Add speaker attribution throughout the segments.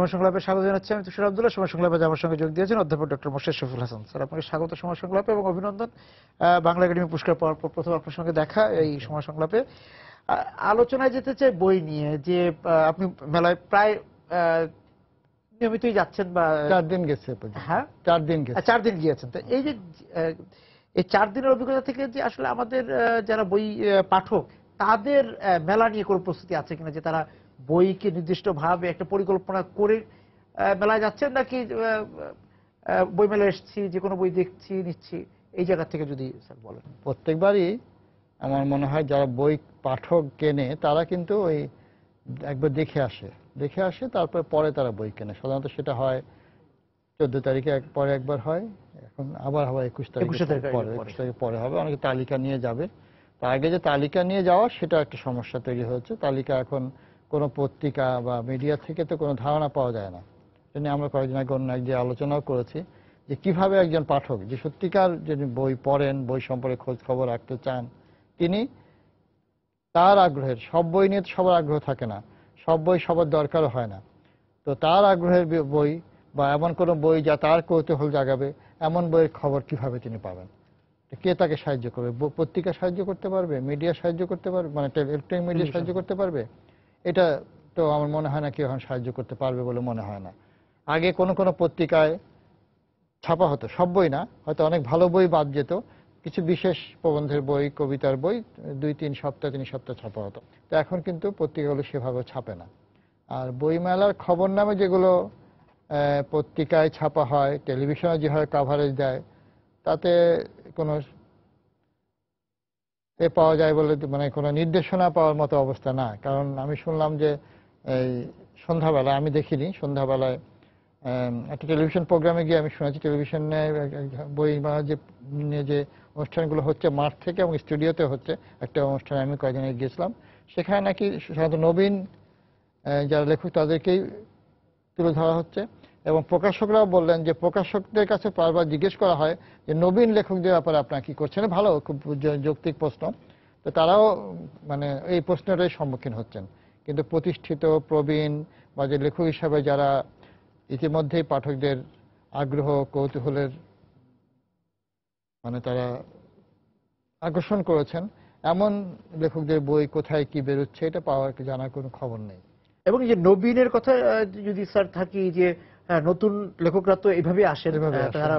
Speaker 1: সময় সংলাপে স্বাগত জানাচ্ছি আমি তুষার আব্দুল্লাহ। সময় সংলাপে আমার সঙ্গে যোগ দিয়েছেন অধ্যাপক ডক্টর মোর্শেদ শফিউল হাসান। স্যার, আপনাকে স্বাগত সময় সংলাপে এবং অভিনন্দন। বাংলা একাডেমি পুরস্কার পাওয়ার পর প্রথম আপনার সঙ্গে দেখা এই সময় সংলাপে। আলোচনায় যেতে চাই বই নিয়ে, যে আপনি মেলায় প্রায় নিয়মিতই যাচ্ছেন বা
Speaker 2: 4 দিন গেছে।
Speaker 1: হ্যাঁ,
Speaker 2: 4 দিন গেছে।
Speaker 1: 4 দিন গিয়েছেন। তো এই যে এই 4 দিনের অভিজ্ঞতা থেকে যে আসলে আমাদের যারা বই পাঠক তাদের মেলা নিয়ে কোনো প্রস্তুতি আছে কিনা, যে তারা বইকে নির্দিষ্টভাবে একটা পরিকল্পনা করে মেলায় যাচ্ছেন, নাকি বই মেলায় এসেছি যে কোনো বই দেখছি নিচ্ছি, এই জায়গা থেকে যদি স্যার বলেন।
Speaker 2: প্রত্যেকবারই আমার মনে হয় যারা বই পাঠক কেনে তারা কিন্তু ওই একবার দেখে আসে তারপরে পরে তারা বই কেনে। সাধারণত সেটা হয় 14 তারিখে পরে একবার হয়, এখন আবার 21 তারিখে পরে হবে। অনেকে তালিকা নিয়ে যাবে। তো আগে যে তালিকা নিয়ে যাওয়া সেটা একটা সমস্যা তৈরি হয়েছে। তালিকা এখন কোনো পত্রিকা বা মিডিয়া থেকে তো কোনো ধারণা পাওয়া যায় না। সেটা নিয়ে আমরা কয়েকদিন আগে অন্য এক যে আলোচনাও করেছি যে কিভাবে একজন পাঠক যে সত্যিকার যিনি বই পড়েন, বই সম্পর্কে খোঁজ খবর রাখতে চান, তিনি তার আগ্রহের, সব বই নিয়ে সবার আগ্রহ থাকে না, সব বই সবার দরকারও হয় না, তো তার আগ্রহের বই বা এমন কোনো বই যা তার কৌতূহল জাগাবে এমন বইয়ের খবর কিভাবে তিনি পাবেন? কে তাকে সাহায্য করবে? পত্রিকা সাহায্য করতে পারবে, মিডিয়া সাহায্য করতে পারবে, মানে ইলেকট্রনিক মিডিয়া সাহায্য করতে পারবে? এটা তো আমার মনে হয় না কেউ এখন সাহায্য করতে পারবে বলে মনে হয় না। আগে কোনো কোনো পত্রিকায় ছাপা হতো, সব বই না, হয়তো অনেক ভালো বই বাদ যেত, কিছু বিশেষ প্রবন্ধের বই, কবিতার বই 2-3 সপ্তাহ 3 সপ্তাহ ছাপা হতো। তো এখন কিন্তু পত্রিকাগুলো সেভাবে ছাপে না। আর বইমেলার খবর নামে যেগুলো পত্রিকায় ছাপা হয়, টেলিভিশনে যেভাবে কাভারেজ দেয়, তাতে কোনো পাওয়া যায় বলে মানে কোনো নির্দেশনা পাওয়ার মতো অবস্থা না। কারণ আমি শুনলাম যে এই সন্ধ্যাবেলা, আমি দেখিনি, সন্ধ্যাবেলায় একটা টেলিভিশন প্রোগ্রামে গিয়ে আমি শুনেছি টেলিভিশনে বই যে অনুষ্ঠানগুলো হচ্ছে মাঠ থেকে এবং স্টুডিওতে হচ্ছে একটা অনুষ্ঠানে আমি কয়েকদিন আগে গিয়েছিলাম, সেখানে নাকি সাধারণত নবীন যারা লেখক তাদেরকেই তুলে ধরা হচ্ছে। এবং প্রকাশকরাও বললেন যে প্রকাশকদের কাছে বারবার জিজ্ঞেস করা হয় যে নবীন লেখকদের ব্যাপারে আপনারা কি করছেন। ভালো, খুব যৌক্তিক প্রশ্ন। তো তারাও মানে এই প্রশ্নটাই সম্মুখীন হচ্ছেন। কিন্তু প্রতিষ্ঠিত প্রবীণ বা যে লেখক হিসাবে যারা ইতিমধ্যেই পাঠকদের আগ্রহ কৌতূহলের মানে তারা আকর্ষণ করেছেন, এমন লেখকদের বই কোথায় কি বেরোচ্ছে এটা পাওয়ার জানার কোনো খবর নেই।
Speaker 1: এবং যে নবীনের কথা যদি স্যার থাকি, যে নতুন লেখকরা তো এইভাবে আসেন, তারা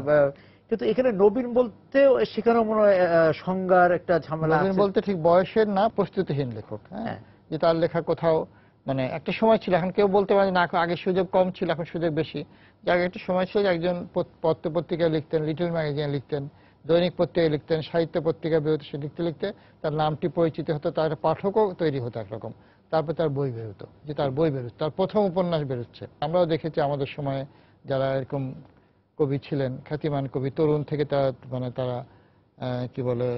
Speaker 1: কিন্তু এখানে নবীন বলতে সেখানে মনে হয় সংজ্ঞার একটা ঝামেলা আছে।
Speaker 2: নবীন বলতে ঠিক বয়সের না, প্রস্তুতিহীন লেখক। হ্যাঁ, যে তার লেখা কোথাও মানে একটা সময় ছিল, এখন কেউ বলতে পারে না আগে সুযোগ কম ছিল এখন সুযোগ বেশি। যে আগে একটা সময় ছিল একজন পত্র পত্রিকায় লিখতেন, লিটল ম্যাগাজিনে লিখতেন, দৈনিক পত্রিকায় লিখতেন, সাহিত্য পত্রিকা বেরোতে সে লিখতে লিখতে তার নামটি পরিচিত হতো, তার পাঠকও তৈরি হতো একরকম। তারপর তার বই বেরোতো, যে তার বই বেরোচ্ছে, তার প্রথম উপন্যাস বেরোচ্ছে। আমরাও দেখেছি আমাদের সময়ে যারা এরকম কবি ছিলেন, খ্যাতিমান কবি, তরুণ থেকে তারা মানে তারা কি বলে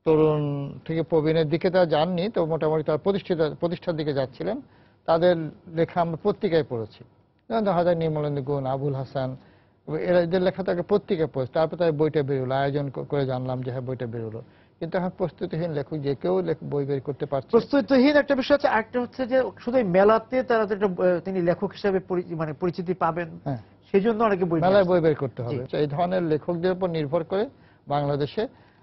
Speaker 2: তরুণ থেকে প্রবীণের দিকে তারা যাননি, তো মোটামুটি তারা প্রতিষ্ঠার দিকে যাচ্ছিলেন, তাদের লেখা আমরা পত্রিকায় পড়েছি। যেমন হাজার নির্মলেন্দু গুণ, আবুল হাসান, এদের লেখা তাকে পত্রিকায় পড়েছে। তারপর তার বইটা বেরোলো, আয়োজন করে জানলাম যে হ্যাঁ বইটা বেরোলো। কিন্তু এখন প্রস্তুতিহীন লেখক যে কেউ বই বের করতে পারছে।
Speaker 1: প্রস্তুতিহীন একটা বিষয় আছে, আরেকটা হচ্ছে যে শুধু মেলাতে তারা তিনি লেখক হিসেবে মানে পরিচিতি পাবেন, সেই জন্য অনেকে
Speaker 2: মেলায় বই বের করতে হবে। এই ধরনের লেখকদের উপর নির্ভর করে বাংলাদেশে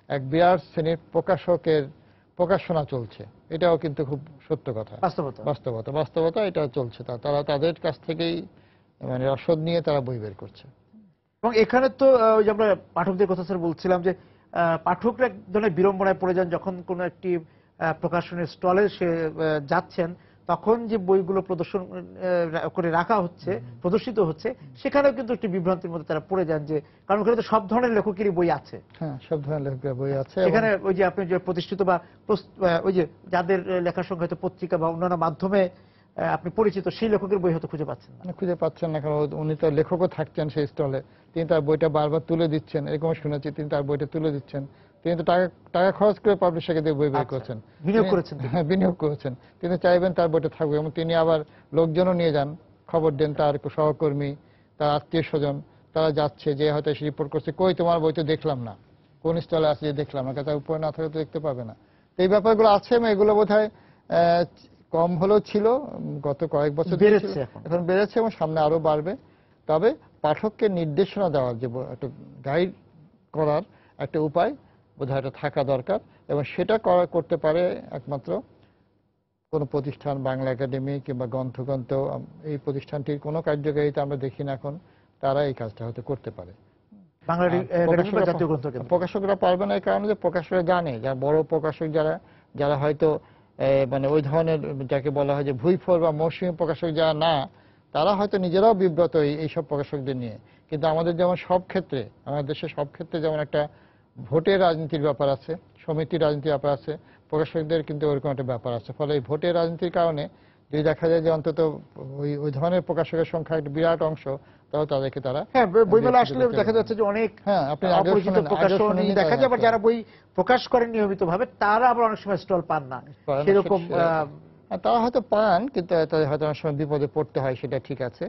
Speaker 2: এক বিরাট শ্রেণীর প্রকাশকের প্রকাশনা চলছে। এটাও কিন্তু খুব সত্য কথা, বাস্তবতা এটা চলছে। তারা তাদের কাছ থেকেই মানে রসদ নিয়ে তারা বই বের করছে।
Speaker 1: এবং এখানে তো ওই যে আমরা পাঠকদের কথা স্যার বলছিলাম যে পাঠকরা এক ধরনের বিড়ম্বনায় পড়ে যান যখন কোনো একটি প্রকাশনের স্টলে সে যাচ্ছেন, তখন যে বইগুলো প্রদর্শন করে রাখা হচ্ছে, প্রদর্শিত হচ্ছে, সেখানেও কিন্তু একটি বিভ্রান্তির মধ্যে তারা পড়ে যান, যে কারণ ওখানে তো সব ধরনের লেখকেরই বই আছে।
Speaker 2: হ্যাঁ, সব ধরনের লেখকের বই আছে।
Speaker 1: এখানে ওই যে আপনি যে প্রতিষ্ঠিত বা ওই যে যাদের লেখার সঙ্গে হয়তো পত্রিকা বা অন্যান্য মাধ্যমে আপনি পরিচিত, সেই লেখকের বই হয়তো খুঁজে পাচ্ছেন
Speaker 2: না। কারণ উনি তো লেখকও থাকছেন সেই স্টলে, তিনি তার বইটা বারবার তুলে দিচ্ছেন, এরকম শুনেছি তিনি তার বইটা তুলে দিচ্ছেন। তিনি তো টাকা খরচ করে পাবলিশারকে দিয়ে বই বের করছেন, বিনিয়োগ করেছেন। তিনি চাইবেন তার বইটা থাকবে, এবং তিনি আবার লোকজনও নিয়ে যান, খবর দেন, তার সহকর্মী, তার আত্মীয় স্বজন, তারা যাচ্ছে, যে হয়তো এসে রিপোর্ট করছে, কই তোমার বই তো দেখলাম না, কোন স্টলে আছে যে দেখলাম না, তার উপরে না থাকলে তো দেখতে পাবে না। এই ব্যাপারগুলো আছে, এবং এগুলো বোধহয় কম হলেও ছিল, গত কয়েক বছর ধরে
Speaker 1: বেড়েছে
Speaker 2: ছিল।
Speaker 1: এখন।
Speaker 2: এখন বেড়েছে এবং সামনে আরো বাড়বে। তবে পাঠককে নির্দেশনা দেওয়ার যে একটা গাইড করার একটা উপায় বোধহয় এটা থাকা দরকার, এবং সেটা করতে পারে একমাত্র কোনো প্রতিষ্ঠান, বাংলা একাডেমি কিংবা গ্রন্থগ্রন্থ, এই প্রতিষ্ঠানটির কোনো কার্যকারিতা আমরা দেখি না এখন। তারা এই কাজটা হয়তো করতে পারে।
Speaker 1: বাংলা একাডেমি বা জাতীয় গ্রন্থ কেন্দ্র।
Speaker 2: প্রকাশকরা পারবে না এই কারণে যে প্রকাশকরা জানে, যারা বড় প্রকাশক যারা যারা হয়তো মানে ওই ধরনের যাকে বলা হয় যে ভুঁইফোর বা মৌসুমী প্রকাশক যারা না, তারা হয়তো নিজেরাও বিব্রত এইসব প্রকাশকদের নিয়ে। কিন্তু আমাদের যেমন সব ক্ষেত্রে, আমাদের দেশে সব ক্ষেত্রে যেমন একটা ভোটের রাজনীতির ব্যাপার আছে, সমিতির রাজনীতির ব্যাপার আছে, প্রকাশকদের কিন্তু ওরকম একটা ব্যাপার আছে। ফলে এই ভোটের রাজনীতির কারণে যদি দেখা যায় যে অন্তত ওই ধরনের প্রকাশকের সংখ্যা একটা বিরাট অংশ, তাও তাদেরকে তারা
Speaker 1: হ্যাঁ, বইমেলা আসলে দেখা যাচ্ছে যে অনেক
Speaker 2: আপনি
Speaker 1: অপরিচিত প্রকাশনী দেখা যায়, আবার যারা বই প্রকাশ করেন নিয়মিত ভাবে তারা আবার অনেক সময় স্টল পান না সেরকম।
Speaker 2: তারা হয়তো পান, কিন্তু তাদের হয়তো অনেক সময় বিপদে পড়তে হয়, সেটা ঠিক আছে।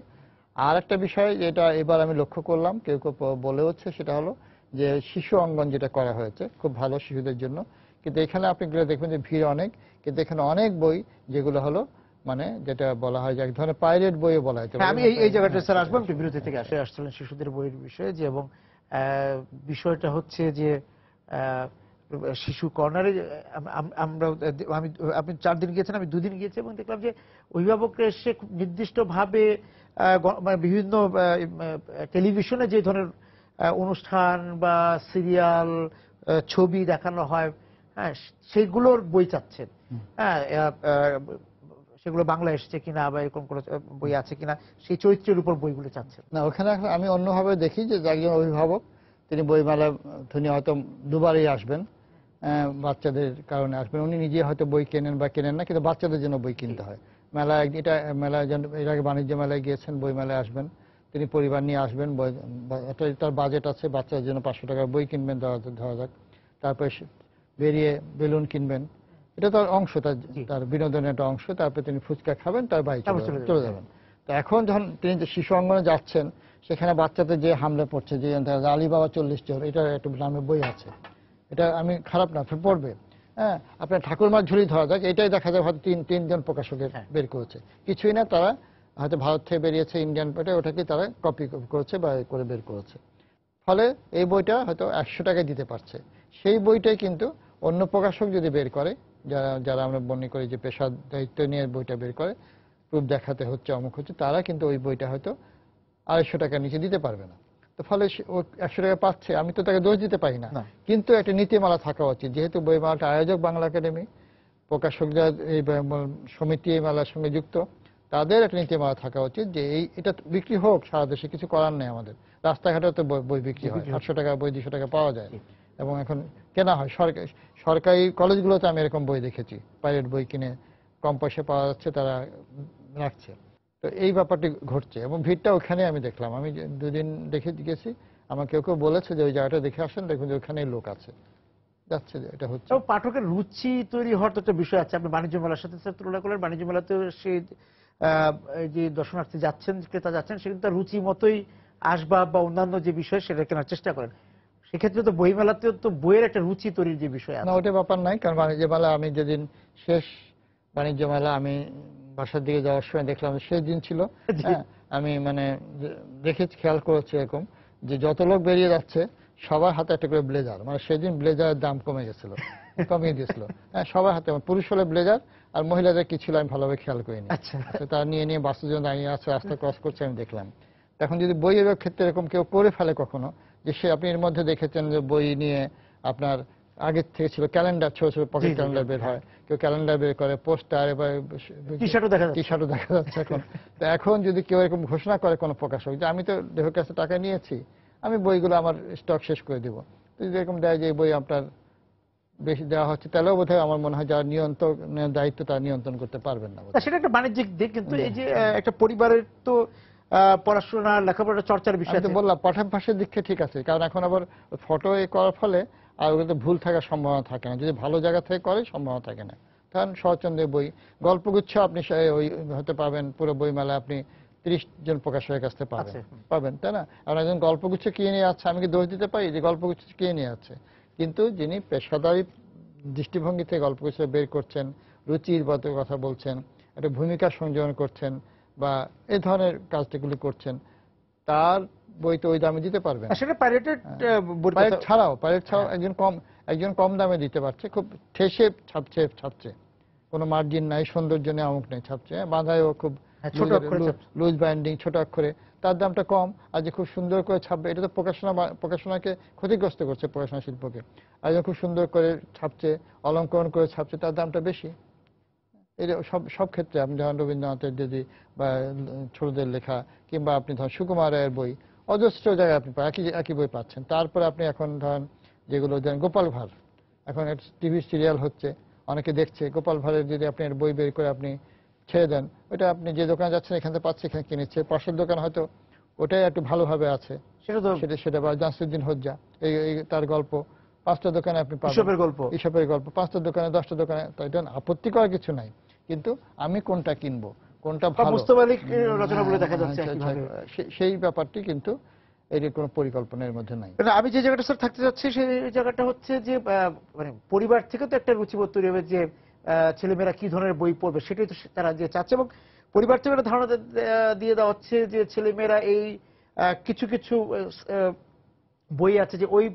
Speaker 2: আর একটা বিষয় যেটা এবার আমি লক্ষ্য করলাম, কেউ কেউ বলে হচ্ছে, সেটা হলো যে শিশু অঙ্গন যেটা করা হয়েছে খুব ভালো শিশুদের জন্য, কিন্তু এখানে আপনি গেলে দেখবেন যে ভিড় অনেক, কিন্তু এখানে অনেক বই যেগুলো হলো মানে যেটা বলা হয় যে এক ধরনের পাইরেট বইও বলা হয়।
Speaker 1: আমি এই জায়গাটা স্যার আসবো, একটু বিরতি থেকে আসছিলেন শিশুদের বইয়ের বিষয়ে যে, এবং বিষয়টা হচ্ছে যে শিশু কর্নারে আমরা আপনি 4 দিন গিয়েছেন, আমি 2 দিন গিয়েছি, এবং দেখলাম যে অভিভাবকরা এসে খুব নির্দিষ্টভাবে বিভিন্ন টেলিভিশনে যে ধরনের অনুষ্ঠান বা সিরিয়াল ছবি দেখানো হয়, হ্যাঁ, সেগুলোর বই চাচ্ছেন। হ্যাঁ, সেগুলো বাংলা এসছে কিনা বা এরকম কোনো বই আছে কিনা, সেই চরিত্রের উপর বইগুলো চাচ্ছেন।
Speaker 2: না, ওখানে আমি অন্যভাবে দেখি যে একজন অভিভাবক তিনি বইমেলা তিনি হয়তো দুবারই আসবেন, বাচ্চাদের কারণে আসবেন। উনি নিজে হয়তো বই কেনেন বা কেনেন না, কিন্তু বাচ্চাদের জন্য বই কিনতে হয়। মেলায় এটা মেলায় এর আগে বাণিজ্য মেলায় গিয়েছেন, বই মেলায় আসবেন, তিনি পরিবার নিয়ে আসবেন, তার বাজেট আছে, বাচ্চাদের জন্য 500 টাকার বই কিনবেন ধরা যাক, তারপরে বেরিয়ে বেলুন কিনবেন, এটা তার অংশ, তার বিনোদনের একটা অংশ। তারপরে তিনি ফুচকা খাবেন, তার বাড়ি চলে যাবেন। তো এখন যখন তিনি যে শিশু অঙ্গনে যাচ্ছেন, সেখানে বাচ্চাদের যে হামলা পড়ছে, যে আলিবাবা 40 চোর, এটা একটা নামে বই আছে, এটা আমি খারাপ না, পড়বে। হ্যাঁ, আপনার ঠাকুরমার ঝুলি ধরা যাক, এটাই দেখা যায় হয়তো তিনজন প্রকাশকের বের করেছে, কিছুই না, তারা হয়তো ভারত থেকে বেরিয়েছে ইন্ডিয়ান পেটে, ওটাকে তারা কপি করেছে বা করে বের করেছে। ফলে এই বইটা হয়তো 100 টাকায় দিতে পারছে। সেই বইটাই কিন্তু অন্য প্রকাশক যদি বের করে, যারা আমরা মনে করি যে পেশার দায়িত্ব নিয়ে বইটা বের করে, প্রুফ দেখাতে হচ্ছে, অমুক হচ্ছে, তারা কিন্তু ওই বইটা হয়তো 250 টাকার নিচে দিতে পারবে না। তো ফলে ও 100 টাকা পাচ্ছে, আমি তো তাকে দোষ দিতে পারি না। কিন্তু একটা নীতিমালা থাকা উচিত, যেহেতু বইমেলাটা আয়োজক বাংলা একাডেমি, প্রকাশকরা এই সমিতি এই মেলার সঙ্গে যুক্ত, তাদের একটা নীতিমালা থাকা উচিত যে এটা বিক্রি হোক সারা দেশে, কিছু করার নেই আমাদের। রাস্তাঘাটে তো বই বিক্রি হয়, 800 টাকা বই 200 টাকা পাওয়া যায়, এবং এখন কেনা হয়। সরকারি কলেজগুলোতে আমি এরকম বই দেখেছি, পাইরেট বই কিনে কম পয়সা পাওয়া যাচ্ছে, তারা রাখছে। তো এই ব্যাপারটি ঘটছে, এবং ভিড়টা ওখানে আমি দেখলাম। আমি 2 দিন দেখে গেছি, আমার কেউ কেউ বলেছে যে ওই জায়গাটা দেখে আসেন, দেখুন যে ওখানেই লোক আছে, যাচ্ছে, এটা হচ্ছে।
Speaker 1: পাঠকের রুচি তৈরি হওয়ার তো একটা বিষয় আছে। আপনি বাণিজ্য মেলার সাথে তুলনা করলেন, বাণিজ্য মেলাতেও সেই যে দর্শনার্থী যাচ্ছেন, ক্রেতা যাচ্ছেন, সে কিন্তু তার রুচি মতোই আসবাব বা অন্যান্য যে বিষয় সেটা কেনার চেষ্টা করেন। সেক্ষেত্রে তো বই মেলাতেও তো বইয়ের একটা রুচি তৈরির যে বিষয় আছে।
Speaker 2: না, ওটা ব্যাপার নাই, কারণ বাণিজ্য মেলা আমি যেদিন শেষ বাণিজ্য মেলা আমি বাসার দিকে যাওয়ার সময় দেখলাম, শেষ দিন ছিল, আমি মানে দেখেছি, খেয়াল করেছি এরকম যে যত লোক বেরিয়ে যাচ্ছে সবার হাতে একটা করে ব্লেজার, মানে সেদিন ব্লেজারের দাম কমে গেছিল, কমিয়ে দিয়েছিল। হ্যাঁ, সবার হাতে, পুরুষ হলে ব্লেজার, আর মহিলাদের কি ছিল আমি ভালোভাবে খেয়াল করিনি। তারা নিয়ে বাসের জন্য দাঁড়িয়ে আছে, রাস্তা ক্রস করছে, আমি দেখলাম। এখন যদি বইয়ের ক্ষেত্রে এরকম কেউ করে ফেলে কখনো, যে সে আপনি এর মধ্যে দেখেছেন যে বই নিয়ে আপনার আগের থেকে ছিল ক্যালেন্ডার, ছোট ছোট পকেট ক্যালেন্ডার বের হয়, কেউ ক্যালেন্ডার বের করে, পোস্টার, এবার টি-শার্টও দেখা যাচ্ছে এখন। তো এখন যদি কেউ এরকম ঘোষণা করে কোনো প্রকাশক যে আমি তো লেখকের কাছে টাকা নিয়েছি, আমি বইগুলো আমার স্টক শেষ করে দিব, তো যদি এরকম দেয় যে এই বই আপনার বেশি দেওয়া হচ্ছে, তাহলেও বোধহয় আমার মনে হয় যারা নিয়ন্ত্রণের দায়িত্ব তারা নিয়ন্ত্রণ করতে পারবেন না।
Speaker 1: সেটা একটা বাণিজ্যিক দিক, কিন্তু এই যে একটা পরিবারের তো পড়াশোনা লেখাপড়া চর্চার বিষয় আছে।
Speaker 2: বললাম পঠন পাঠের দিক থেকে ঠিক আছে, কারণ এখন আবার ফটো করার ফলে আর ওগুলোতে ভুল থাকার সম্ভাবনা থাকে না, যদি ভালো জায়গা থেকে করে সম্ভাবনা থাকে না। কারণ শরৎচন্দ্রের বই গল্পগুচ্ছ আপনি ওই হতে পাবেন, পুরো বই মেলা আপনি 30 জন প্রকাশকের কাছ থেকে পাবেন, তাই না? আর একজন গল্পগুচ্ছ কিনে নিয়ে যাচ্ছে, আমি কি দোষ দিতে পারি যে গল্পগুচ্ছ কিনে নিয়ে যাচ্ছে? কিন্তু যিনি পেশাদারি দৃষ্টিভঙ্গি থেকে গল্পগুচ্ছ বের করছেন, রুচির কথা বলছেন, একটা ভূমিকা সংযোজন করছেন বা এই ধরনের কাজগুলি করছেন, তার বই তো ওই দামে দিতে পারবেন।
Speaker 1: আসলে পাইরেটেড
Speaker 2: পাইরেট ছাড়াও একজন কম দামে দিতে পারছে, খুব ঠেসে ছাপছে, কোনো মার্জিন নাই, সৌন্দর্য নেই, অমুক নেই, ছাপছে, বাঁধায়ও খুব
Speaker 1: ছোট অক্ষরে
Speaker 2: লুজ বাইন্ডিং, ছোট অক্ষরে, তার দামটা কম। আর যে খুব সুন্দর করে ছাপবে, এটা তো প্রকাশনাকে ক্ষতিগ্রস্ত করছে, প্রকাশনা শিল্পকে। আর যে খুব সুন্দর করে ছাপছে, অলঙ্করণ করে ছাপছে, তার দামটা বেশি। এটা সব ক্ষেত্রে আপনি ধরেন রবীন্দ্রনাথের যদি বা ছোটদের লেখা, কিংবা আপনি ধরেন সুকুমার রায়ের বই, অজস্র জায়গায় আপনি একই বই পাচ্ছেন। তারপরে আপনি এখন ধরেন যেগুলো ধরেন গোপাল ভাঁড়, এখন টিভি সিরিয়াল হচ্ছে, অনেকে দেখছে। গোপাল ভাঁড়ের যদি আপনি বই বের করে আপনি ছেড়ে দেন, ওটা আপনি যে দোকানে যাচ্ছেন এখান থেকে পাচ্ছে, এখানে কিনেছে, পাশের দোকান হয়তো ওটাই একটু ভালোভাবে আছে, সেটা বা জাসুদ্দিন হজ্জা, এই তার গল্প 5টা দোকানে আপনি পাবেন, ইসবের গল্প 5টা দোকানে, 10টা দোকানে। তো এটা আপত্তি করার কিছু নাই, কিন্তু আমি কোনটা কিনবো, কোনটা ভালো, সেই ব্যাপারটি কিন্তু এর কোনো পরিকল্পনার মধ্যে নাই।
Speaker 1: আমি যে জায়গাটা স্যার থাকতে যাচ্ছি, সেই জায়গাটা হচ্ছে যে মানে পরিবার থেকে তো একটা রুচিবোধ তৈরি হবে যে ছেলেমেয়েরা কি ধরনের বই পড়বে, সেটাই তো তারা যে চাচ্ছে। এবং পরিবার থেকে একটা ধারণা দিয়ে দেওয়া হচ্ছে যে ছেলেমেয়েরা এই কিছু কিছু বই আছে যে ওই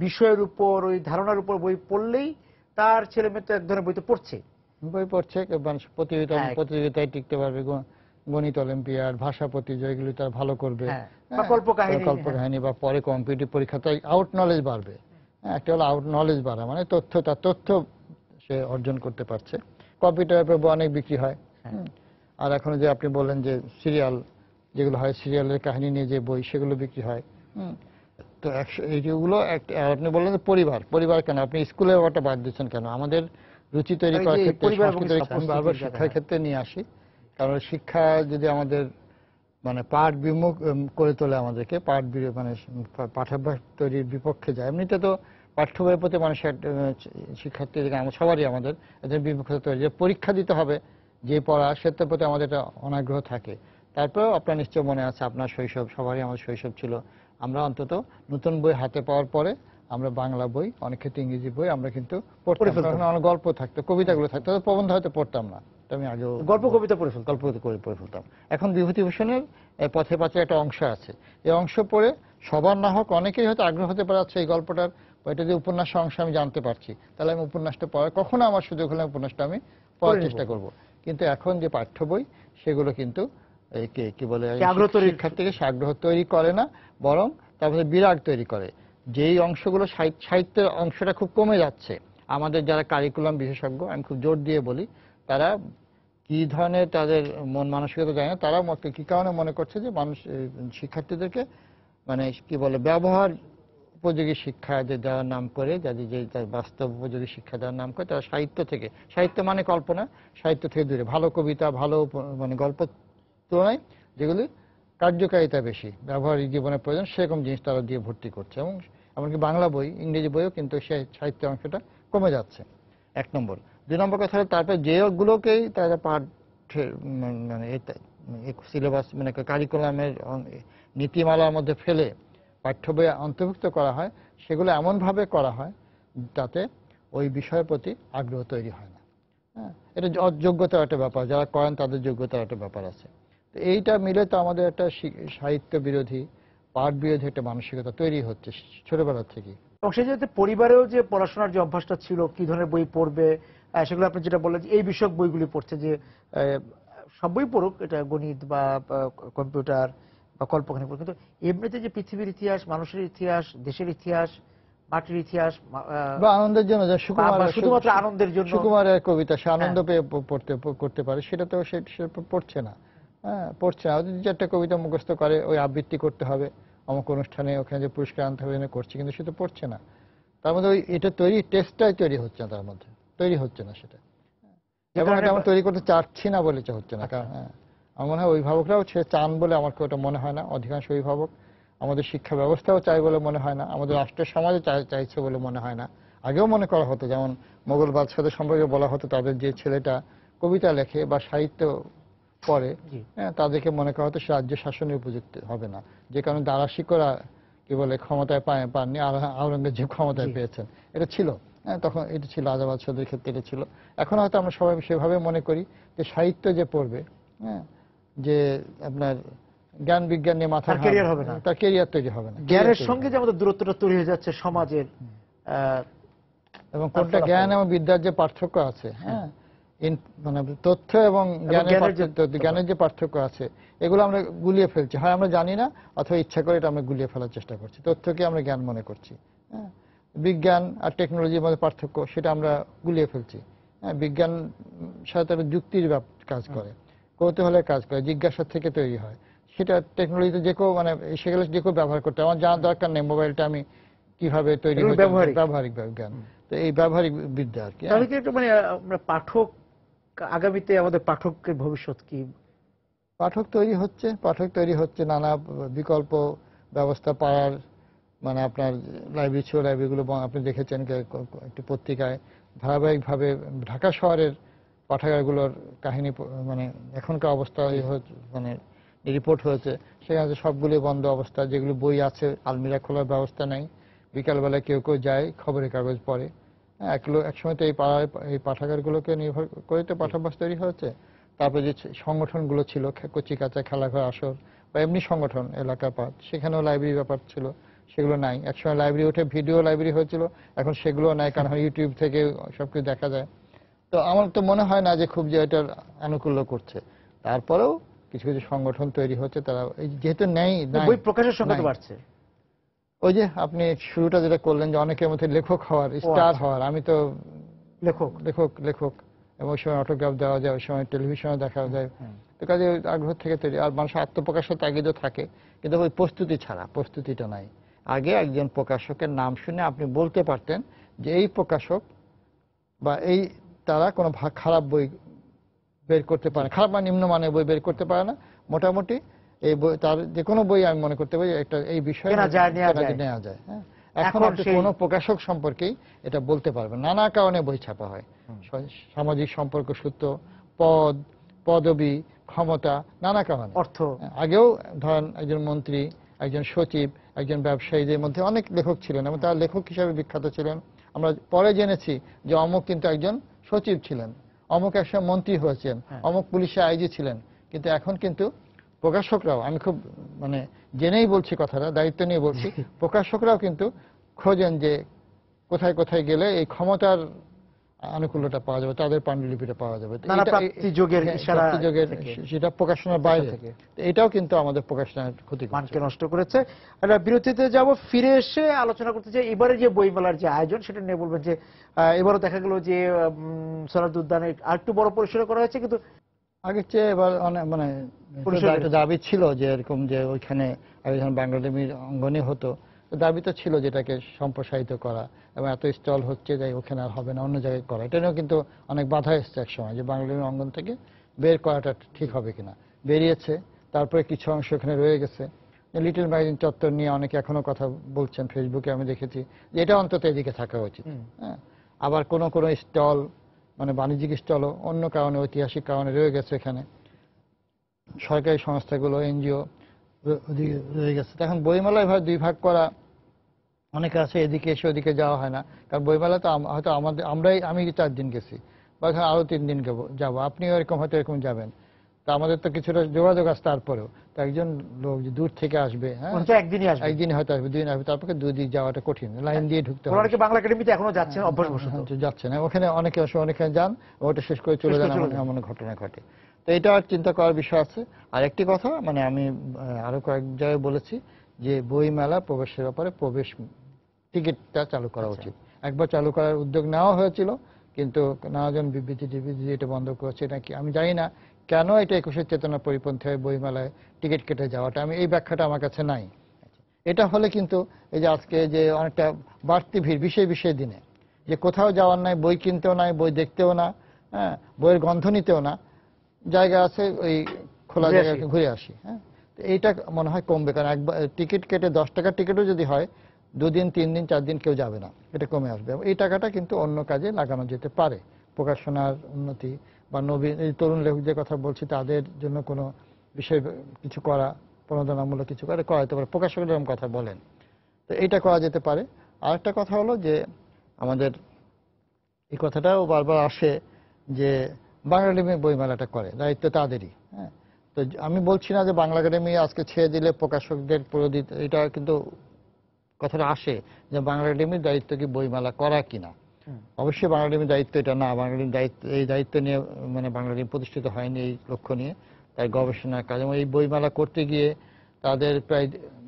Speaker 1: বিষয়ের উপর, ওই ধারণার উপর বই পড়লেই তার ছেলে মেয়ে তো এক ধরনের বই তো পড়ছে,
Speaker 2: প্রতিযোগিতায় টিকতে পারবে, গণিত অলিম্পিয়াড, ভাষা প্রতিযোগিতা, এগুলি তার ভালো করবে, কল্পকাহিনী, বা পরে কম্পিটিটিভ পরীক্ষাতে আউট নলেজ বাড়বে। একটা হলো আউট নলেজ বাড়া, মানে তার তথ্য সে অর্জন করতে পারছে। কম্পিউটারের উপর অনেক বিক্রি হয়। আর এখন যে আপনি বললেন যে সিরিয়াল যেগুলো হয়, সিরিয়ালের কাহিনী নিয়ে যে বই, সেগুলো বিক্রি হয়। তো এইগুলো আপনি বললেন যে পরিবার কেন, আপনি স্কুলের ওটা বাদ দিচ্ছেন কেন? আমাদের রুচি তৈরি করার ক্ষেত্রে, বারবার শিক্ষার ক্ষেত্রে নিয়ে আসি, কারণ শিক্ষা যদি আমাদের মানে পাঠ বিমুখ করে তোলে, আমাদেরকে মানে পাঠাভ্যাস তৈরির বিপক্ষে যায়। এমনিতে তো পাঠ্য বইয়ের প্রতি মানুষের শিক্ষার্থীদের সবারই আমাদের এদের বিমুখতা তৈরি, যে পরীক্ষা দিতে হবে যে পড়া, সেটার প্রতি আমাদের একটা অনাগ্রহ থাকে। তারপরেও আপনার নিশ্চয় মনে আছে, আপনার শৈশব, সবারই আমাদের শৈশব ছিল, আমরা অন্তত নতুন বই হাতে পাওয়ার পরে আমরা বাংলা বই, অনেক ক্ষেত্রে ইংরেজি বই আমরা কিন্তু পড়তাম। অনেক গল্প থাকতো, কবিতাগুলো থাকতো, প্রবন্ধ হয়তো পড়তাম না, আমি আগেও গল্প কবিতা পড়ে ফেলতাম। এখন বিভূতিভূষণের পথে পাঁচে একটা অংশ আছে, এই অংশ পড়ে সবার না হোক অনেকেই হয়তো আগ্রহ হতে পারে, এই গল্পটার এটা যে উপন্যাসের অংশ আমি জানতে পারছি, তাহলে আমি উপন্যাসটা পড়ার, কখনো আমার সুযোগ হলে উপন্যাসটা আমি পড়ার চেষ্টা করব। কিন্তু এখন যে পাঠ্য বই, সেগুলো কিন্তু কি বলে, শিক্ষার্থীকে সে আগ্রহ তৈরি করে না, বরং তার মধ্যে বিরাগ তৈরি করে। যেই অংশগুলো সাহিত্যের অংশটা খুব কমে যাচ্ছে, আমাদের যারা কারিকুলাম বিশেষজ্ঞ, আমি খুব জোর দিয়ে বলি, তারা কি ধরনের তাদের মন মানসিকতা যায় না, তারা কি কারণে মনে করছে যে মানুষ শিক্ষার্থীদেরকে মানে কি বলে ব্যবহার উপযোগী শিক্ষা যে দেওয়ার নাম করে, যাদের যে বাস্তব উপযোগী শিক্ষা দেওয়ার নাম করে, তারা সাহিত্য মানে কল্পনা, সাহিত্য থেকে দূরে, ভালো কবিতা, ভালো মানে গল্প তুলনায় যেগুলি কার্যকারিতা বেশি, ব্যবহারিক জীবনের প্রয়োজন, সেরকম জিনিস তারা দিয়ে ভর্তি করছে। এবং এমনকি বাংলা বই, ইংরেজি বইও কিন্তু সেই সাহিত্যের অংশটা কমে যাচ্ছে, 1 নম্বর। 2 নম্বর কথা হলো, তারপরে যেগুলোকেই তারা মানে সিলেবাস মানে কারিকুলামের নীতিমালার মধ্যে ফেলে পাঠ্য বইয়ে অন্তর্ভুক্ত করা হয়, সেগুলো এমনভাবে করা হয় যাতে ওই বিষয়ের প্রতি আগ্রহ তৈরি হয় না। এটা যোগ্যতার একটা ব্যাপার, যারা করেন তাদের যোগ্যতার একটা ব্যাপার আছে। তো এইটা মিলে তো আমাদের একটা সাহিত্য বিরোধী, পাঠ বিরোধী একটা মানসিকতা তৈরি হচ্ছে ছোটবেলা থেকেই।
Speaker 1: এবং সেই ক্ষেত্রে পরিবারেও যে পড়াশোনার যে অভ্যাসটা ছিল, কি ধরনের বই পড়বে, সেগুলো আপনি যেটা বললেন, এই বিষয়ক বইগুলি পড়ছে, যে সব বই পড়ুক, এটা গণিত বা কম্পিউটার বা কল্পকাহিনী পড়ুক, কিন্তু এমনিতে যে পৃথিবীর ইতিহাস, মানুষের ইতিহাস, দেশের ইতিহাস, মাটির ইতিহাস
Speaker 2: বা আনন্দের জন্য,
Speaker 1: শুধুমাত্র আনন্দের জন্য
Speaker 2: সুকুমারের কবিতা সে আনন্দ পেয়ে করতে পারে, সেটা তো সে পড়ছে না। পড়ছে না, যে একটা কবিতা মুখস্থ করে ওই আবৃত্তি করতে হবে, অমুক অনুষ্ঠানে ওখানে যে পুরস্কার আনতে হবে করছে, কিন্তু সে তো পড়ছে না। তার মধ্যে ওই এটা টেস্টটাই তৈরি হচ্ছে না, তার মধ্যে তৈরি হচ্ছে না সেটা, এবং এটা আমরা তৈরি করতে চাচ্ছি না বলে হচ্ছে না। আমার মনে হয় অভিভাবকরাও চান বলে আমার ওটা মনে হয় না। অধিকাংশ অভিভাবক, আমাদের শিক্ষা ব্যবস্থাও চাই বলে মনে হয় না, আমাদের রাষ্ট্র সমাজে চাইছে বলে মনে হয় না। আগেও মনে করা হতো, যেমন মোগল বাদশাহদের সম্পর্কে বলা হতো, তাদের যে ছেলেটা কবিতা লেখে বা সাহিত্য পড়ে, তাদেরকে মনে করা হতো সে রাজ্য শাসনের উপযুক্ত হবে না, যে কারণে দারাশিকরা কি বলে ক্ষমতায় পাননি, আওরঙ্গজেব ক্ষমতায় পেয়েছেন, এটা ছিল। তখন এটা ছিল, আজাবাদ চৌধুরীর ক্ষেত্রে এটা ছিল। এখন হয়তো আমরা সবাই সেভাবে মনে করি যে সাহিত্য যে পড়বে, যে আপনার জ্ঞান বিজ্ঞান নিয়ে মাথা
Speaker 1: ক্যারিয়ার হবে না,
Speaker 2: তার ক্যারিয়ার তৈরি হবে না।
Speaker 1: জ্ঞানের সঙ্গে যে আমাদের দূরত্বটা তৈরি হয়ে যাচ্ছে সমাজের,
Speaker 2: এবং কোনটা জ্ঞান এবং বিদ্যার যে পার্থক্য আছে, মানে তথ্য এবং জ্ঞানের যে পার্থক্য আছে, এগুলো আমরা গুলিয়ে ফেলছি। হয় আমরা জানি না, অথবা ইচ্ছা করে এটা আমরা গুলিয়ে ফেলার চেষ্টা করছি। তথ্যকে আমরা জ্ঞান মনে করছি। বিজ্ঞান আর টেকনোলজির মধ্যে পার্থক্য, সেটা আমরা গুলিয়ে ফেলছি। বিজ্ঞান সাথে যুক্তির কাজ করে, কৌতূহলের কাজ করে, জিজ্ঞাসা থেকে তৈরি হয়। সেটা টেকনোলজিতে যে কেউ মানে সেগুলো যে কেউ ব্যবহার করতে, আমার জানার দরকার নেই মোবাইলটা আমি কিভাবে তৈরি হয়, ব্যবহারিক জ্ঞান। তো এই ব্যবহারিক বিদ্যা আর কি।
Speaker 1: তাহলে কি একটু মানে পাঠক, আগামীতে আমাদের পাঠকের ভবিষ্যৎ কি?
Speaker 2: পাঠক তৈরি হচ্ছে নানা বিকল্প ব্যবস্থা পাওয়ার, মানে আপনার লাইব্রেরি ছিল, লাইব্রেরিগুলো আপনি দেখেছেন একটি পত্রিকায় ধারাবাহিকভাবে ঢাকা শহরের পাঠাগারগুলোর কাহিনী, মানে এখনকার অবস্থা মানে রিপোর্ট হয়েছে। সেখানে সবগুলি বন্ধ অবস্থা, যেগুলো বই আছে আলমিরা খোলার ব্যবস্থা নেই। বিকালবেলায় কেউ কেউ যায় খবরের কাগজ পড়ে। একসময় তো এই পাঠাগারগুলোকে নির্ভর করে তো পাঠাভ্যাস তৈরি হয়েছে। তারপরে যে সংগঠনগুলো ছিল, কচি কাঁচা খেলাঘর আসর বা এমনি সংগঠন এলাকার পাঠ, সেখানেও লাইব্রেরি ব্যাপার ছিল, সেগুলো নাই। একসময় লাইব্রেরি উঠে ভিডিও লাইব্রেরি হয়েছিল, এখন সেগুলো নাই, কারণ ইউটিউব থেকে সবকিছু দেখা যায়। তো আমার তো মনে হয় না যে খুব যে এটার আনুকূল্য করছে। তারপরেও কিছু কিছু সংগঠন তৈরি হচ্ছে, তারা যেহেতু নেই,
Speaker 1: বই প্রকাশের সংখ্যা তো বাড়ছে।
Speaker 2: ওই যে আপনি শুরুটা যেটা করলেন যে অনেকের মধ্যে লেখক হওয়ার, স্টার হওয়ার, আমি তো লেখক এবং ওই সময় অটোগ্রাফ দেওয়া যায়, ওই সময় টেলিভিশনে দেখা যায়। তো কাজে আগ্রহ থেকে তৈরি, আর মানুষের আত্মপ্রকাশের তাগিদও থাকে, কিন্তু ওই প্রস্তুতিটা নাই। আগে একজন প্রকাশকের নাম শুনে আপনি বলতে পারতেন যে এই প্রকাশক বা এই তারা কোনো খারাপ বই বের করতে পারে, খারাপ বা নিম্নমানের বই বের করতে পারে না। মোটামুটি এই বই, তার যে কোনো বই আমি মনে করতে পারি একটা এই বিষয়ে নেওয়া যায়। এখন কোনো প্রকাশক সম্পর্কেই এটা বলতে পারবে। নানা কারণে বই ছাপা হয়, সামাজিক সম্পর্ক সূত্র, পদবি, ক্ষমতা, নানা কারণে, অর্থ। আগেও ধরেন একজন মন্ত্রী, একজন সচিব, একজন ব্যবসায়ীদের মধ্যে অনেক লেখক ছিলেন এবং তারা লেখক হিসাবে বিখ্যাত ছিলেন। আমরা পরে জেনেছি যে অমুক কিন্তু একজন সচিব ছিলেন, অমুক একসময় মন্ত্রী হয়েছেন, অমুক পুলিশে আইজি ছিলেন। কিন্তু এখন কিন্তু প্রকাশকরাও, আমি খুব মানে জেনেই বলছি কথাটা, দায়িত্ব নিয়ে বলছি, প্রকাশকরাও কিন্তু খোঁজেন যে কোথায় কোথায় গেলে এই ক্ষমতার আনুকূল্যটা পাওয়া যাবে, তাদের পাণ্ডুলিপিটা পাওয়া যাবে। সেটা প্রকাশনার বাইরে থেকে, এটাও কিন্তু আমাদের প্রকাশনার ক্ষতি,
Speaker 1: মানকে নষ্ট করেছে। বিরতিতে যাব, ফিরে এসে আলোচনা করতে চাই এবারে যে বইমেলার যে আয়োজন সেটা নিয়ে। বলবেন যে এবারও দেখা গেল যে সরাদ উদ্যানে আরেকটু বড় পরিসরে করা হয়েছে, কিন্তু
Speaker 2: আগের চেয়ে এবার অনেক মানে একটা দাবি ছিল যে এরকম যে ওইখানে বাংলাদেশের অঙ্গনে হতো, দাবি তো ছিল যেটাকে সম্প্রসারিত করা, এবং এত স্টল হচ্ছে যে ওখানে আর হবে না, অন্য জায়গায় করা। এটা নিয়েও কিন্তু অনেক বাধা এসছে এক সময়, যে বাংলাদেশের অঙ্গন থেকে বের করাটা ঠিক হবে কিনা। বেরিয়েছে, তারপরে কিছু অংশ ওখানে রয়ে গেছে। লিটল ম্যাগাজিন চত্বর নিয়ে অনেকে এখনো কথা বলছেন, ফেসবুকে আমি দেখেছি যে এটা অন্তত এদিকে থাকা উচিত। আবার কোনো কোনো স্টল, মানে বাণিজ্যিক স্টলও অন্য কারণে, ঐতিহাসিক কারণে রয়ে গেছে এখানে। সরকারি সংস্থাগুলো, এনজিও রয়ে গেছে। এখন বইমেলায় দুই ভাগ করা, অনেকে আছে এদিকে এসে ওদিকে যাওয়া হয় না। কারণ বইমেলা তো হয়তো আমি 4 দিন গেছি, বা এখানে আরো 3 দিন যাবো, আপনিও এরকম হয়তো এরকম যাবেন। তা আমাদের তো কিছুটা যোগাযোগ আছে। তারপরেও তো একজন লোক যে দূর থেকে আসবে, একদিন হয়তো আসবে, 2 দিন আসবে, তারপরে 2 দিন যাওয়াটা কঠিন, লাইন দিয়ে ঢুকতে হবে।
Speaker 1: বাংলা একাডেমিতে এখনো যাচ্ছেন,
Speaker 2: যাচ্ছে না, ওখানে অনেকে যান, ওটা শেষ করে চলে যান, এমন ঘটনা ঘটে। তো এটা চিন্তা করার বিষয় আছে। আর একটি কথা, মানে আমি আরো কয়েক জায়গায় বলেছি যে বই মেলা প্রবেশের ব্যাপারে প্রবেশ টিকিটটা চালু করা উচিত। একবার চালু করার উদ্যোগ নেওয়া হয়েছিল, কিন্তু নানাজন বিবৃতি এটা বন্ধ করেছে নাকি আমি জানি না কেন। এটা 21 চেতনার পরিপন্থী হয় বইমেলায় টিকিট কেটে যাওয়াটা, আমি এই ব্যাখ্যাটা আমার কাছে নাই। এটা হলে কিন্তু এই যে আজকে যে অনেকটা বাড়তি ভিড় বিশেষ দিনে, যে কোথাও যাওয়ার নাই, বই কিনতেও নাই, বই দেখতেও না, বইয়ের গন্ধ নিতেও না, জায়গা আছে ওই খোলা জায়গায় ঘুরে আসি। এইটা মনে হয় কমবে, কারণ একবার টিকিট কেটে 10 টাকার টিকিটও যদি হয় 2 দিন 3 দিন 4 দিন কেউ যাবে না, এটা কমে আসবে। এই টাকাটা কিন্তু অন্য কাজে লাগানো যেতে পারে, প্রকাশনার উন্নতি বা নবীন এই তরুণ লেখকদের কথা বলছি, তাদের জন্য কোনো বিষয় কিছু করা, প্রণোদনামূলক কিছু করা যেতে পারে। প্রকাশকরা এরকম কথা বলেন তো এটা করা যেতে পারে। আরেকটা কথা হলো যে আমাদের এই কথাটাও বারবার আসে যে বাংলা একাডেমি বইমেলাটা করে, দায়িত্ব তাদেরই। হ্যাঁ, তো আমি বলছি না যে বাংলা একাডেমি আজকে ছেড়ে দিলে প্রকাশকদের পুরোদিত, এটা কিন্তু কথাটা আসে যে বাংলা একাডেমির দায়িত্ব কি বইমেলা করা কিনা। অবশ্যই বাংলা একাডেমির দায়িত্ব এটা না। বাংলা একাডেমির দায়িত্ব, এই দায়িত্ব নিয়ে মানে বাংলা একাডেমি প্রতিষ্ঠিত হয়নি এই লক্ষ্য নিয়ে, তাই গবেষণার কাজ এবং এই বইমেলা করতে গিয়ে তাদের প্রায়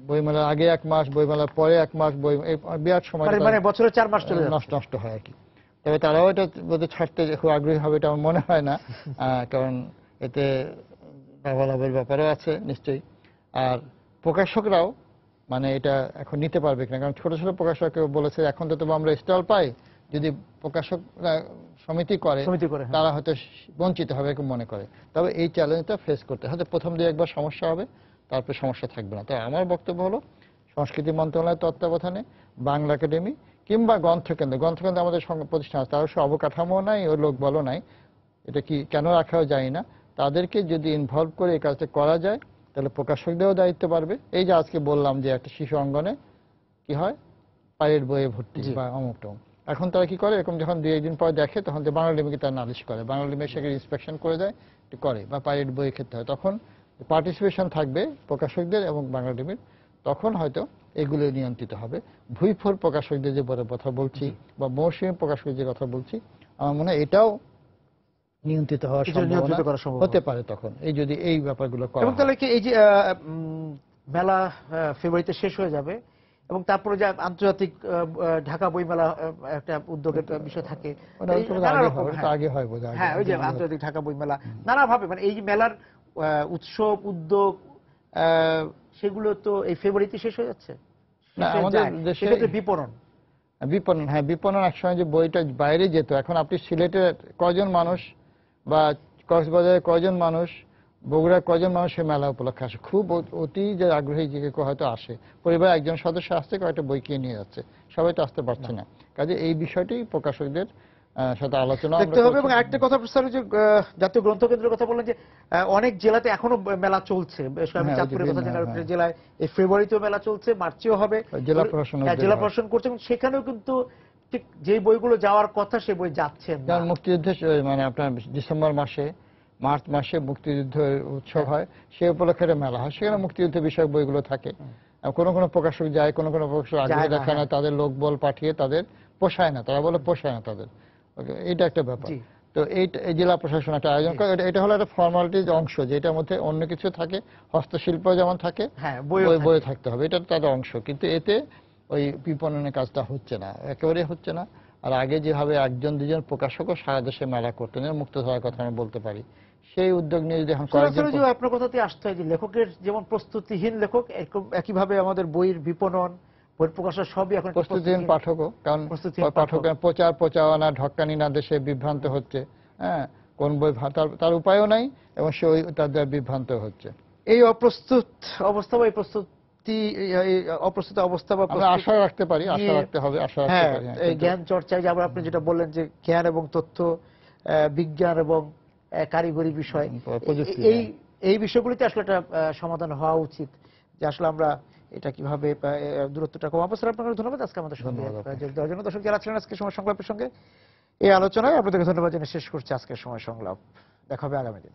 Speaker 2: বইমেলার আগে 1 মাস, বইমেলার পরে 1 মাস, বই বিরাট সময়
Speaker 1: মানে বছরে 4 মাস চলে
Speaker 2: নষ্ট নষ্ট হয় আর কি। তবে তারাও এটা বোধহয় ছাড়তে খুব আগ্রহী হবে এটা আমার মনে হয় না, কারণ এতে লাভালাভের ব্যাপারও আছে নিশ্চয়ই। আর প্রকাশকরাও মানে এটা এখন নিতে পারবে কিনা, কারণ ছোট ছোট প্রকাশককে বলেছে এখন তো আমরা স্টল পাই, যদি প্রকাশকরা সমিতি করে তারা হয়তো বঞ্চিত হবে এরকম মনে করে। তবে এই চ্যালেঞ্জটা ফেস করতে হয়তো প্রথম 2-1 বার সমস্যা হবে, তারপর সমস্যা থাকবে না। তো আমার বক্তব্য হলো সংস্কৃতি মন্ত্রণালয়ের তত্ত্বাবধানে বাংলা একাডেমি কিংবা গ্রন্থকেন্দ্র আমাদের প্রতিষ্ঠান আছে, তার সব অবকাঠামো নাই, ওই লোক বলো নাই, এটা কি কেন রাখাও যায় না, তাদেরকে যদি ইনভলভ করে এই কাজটা করা যায় তাহলে প্রকাশকদেরও দায়িত্ব পারবে। এই যে আজকে বললাম যে একটা শিশু অঙ্গনে কি হয়, পাইরেট বইয়ে ভর্তি বা অমুক টমুক, এখন তারা কি করে, এরকম যখন 2-1 দিন পর দেখে তখন বাংলা একাডেমিকে তারা নালিশ করে, বাংলা একাডেমি সেখানে ইন্সপেকশন করে দেয়, করে বা পাইরেট বইয়ের ক্ষেত্রে হয়, তখন পার্টিসিপেশন থাকবে প্রকাশকদের এবং বাংলা একাডেমির, তখন হয়তো এগুলো নিয়ন্ত্রিত হবে। ভুইফোর প্রকাশকদের যে বড় কথা বলছি বা মৌসুমী প্রকাশকদের যে কথা বলছি, আমার মনে হয় এটাও নিয়ন্ত্রিত হওয়ার সম্ভাবনা হতে পারে তখন, এই যদি এই ব্যাপারগুলো করা হয়।
Speaker 1: তাহলে কি এই যে মেলা ফেব্রুয়ারিতে শেষ হয়ে যাবে এবং তারপরে যে আন্তর্জাতিক ঢাকা বইমেলা একটা উদ্যোগের বিষয় থাকে, হ্যাঁ ওই যে আন্তর্জাতিক ঢাকা বইমেলা নানাভাবে, মানে এই যে মেলার উৎসব উদ্যোগ সেগুলো তো এই ফেব্রুয়ারিতে শেষ হয়ে যাচ্ছে।
Speaker 2: না, আমাদের দেশে
Speaker 1: বিপণন,
Speaker 2: হ্যাঁ বিপণন একসময় যে বইটা বাইরে যেত, এখন আপনি সিলেটের কয়জন মানুষ বা কক্সবাজারের কয়জন মানুষ, বগুড়ার কয়জন মানুষের মেলা উপলক্ষে আসে, খুব অতি যে আগ্রহী যে কেউ হয়তো আসে, পরিবারের একজন সদস্য আসছে, কয়েকটা বই কিনে নিয়ে যাচ্ছে, সবাই তো আসতে পারছে না। কাজে এই বিষয়টি প্রকাশকদের সাথে আলোচনা
Speaker 1: দেখতে হবে। এবং একটা কথা প্রস্তাব, যে জাতীয় গ্রন্থকেন্দ্রের কথা বললেন যে অনেক জেলাতে এখনো মেলা চলছে, আমি চাঁদপুরের কথা জানি, জেলায় এই ফেব্রুয়ারিতেও মেলা চলছে, মার্চেও হবে,
Speaker 2: জেলা
Speaker 1: প্রশাসন করছে, এবং সেখানেও কিন্তু ঠিক যে বইগুলো যাওয়ার কথা সে বই যাচ্ছে না।
Speaker 2: মুক্তিযুদ্ধের মানে আপনার ডিসেম্বর মাসে, মার্চ মাসে মুক্তিযুদ্ধের উৎসব হয়, সে উপলক্ষে মেলা হয়, সেখানে মুক্তিযুদ্ধ বিষয়ক বইগুলো থাকে। কোনো কোনো প্রকাশক যায়, কোনো কোনো প্রকাশক আগ্রহ দেখায় না, তাদের লোকবল পাঠিয়ে তাদের পোষায় না, তারা বলে পোষায় না তাদের, এটা একটা ব্যাপার। তো এই জেলা প্রশাসন একটা আয়োজন করে, এটা হলো একটা ফর্মালিটির অংশ, যেটার মধ্যে অন্য কিছু থাকে, হস্তশিল্প যেমন থাকে, বই থাকতে হবে, এটা তাদের অংশ। কিন্তু এতে ওই বিপণনের কাজটা হচ্ছে না, একেবারেই হচ্ছে না। আর আগে যেভাবে 1-2 জন প্রকাশকও সারা দেশে মেলা করতেন, মুক্তধারার কথা আমরা বলতে পারি, সেই উদ্যোগ নিয়ে যদি এখন
Speaker 1: আপনার কথাতে আসতে হয় যে লেখকের যেমন প্রস্তুতিহীন লেখক, একইভাবে আমাদের বইয়ের বিপণন, বই প্রকাশনা সবই এখন
Speaker 2: প্রস্তুতিহীন পাঠকও, কারণ পাঠকের প্রচারণা ঢক্কানি না দেশে বিভ্রান্ত হচ্ছে, হ্যাঁ কোন বই তার উপায়ও নাই, এবং সে তাদের বিভ্রান্ত হচ্ছে।
Speaker 1: এই অপ্রস্তুত অবস্থা বা এই অপ্রস্তুত অবস্থা বা
Speaker 2: আশা রাখতে পারি, আশা রাখতে হবে, আশা রাখতে পারি
Speaker 1: জ্ঞান চর্চায়, যে আপনি যেটা বললেন যে জ্ঞান এবং তথ্য, বিজ্ঞান এবং কারিগরি বিষয়, এই বিষয়গুলিতে আসলে একটা সমাধান হওয়া উচিত, যে আসলে আমরা এটা কিভাবে দূরত্বটা কমাবো। স্যার আপনাকে ধন্যবাদ আজকে আমাদের সঙ্গে যোগ দেওয়ার জন্য। দর্শক যারা ছিলেন আজকে সময় সংলাপের সঙ্গে এই আলোচনায়, আপনাদেরকে ধন্যবাদ জানিয়ে শেষ করছি আজকের সময় সংলাপ। দেখা হবে আগামী দিন।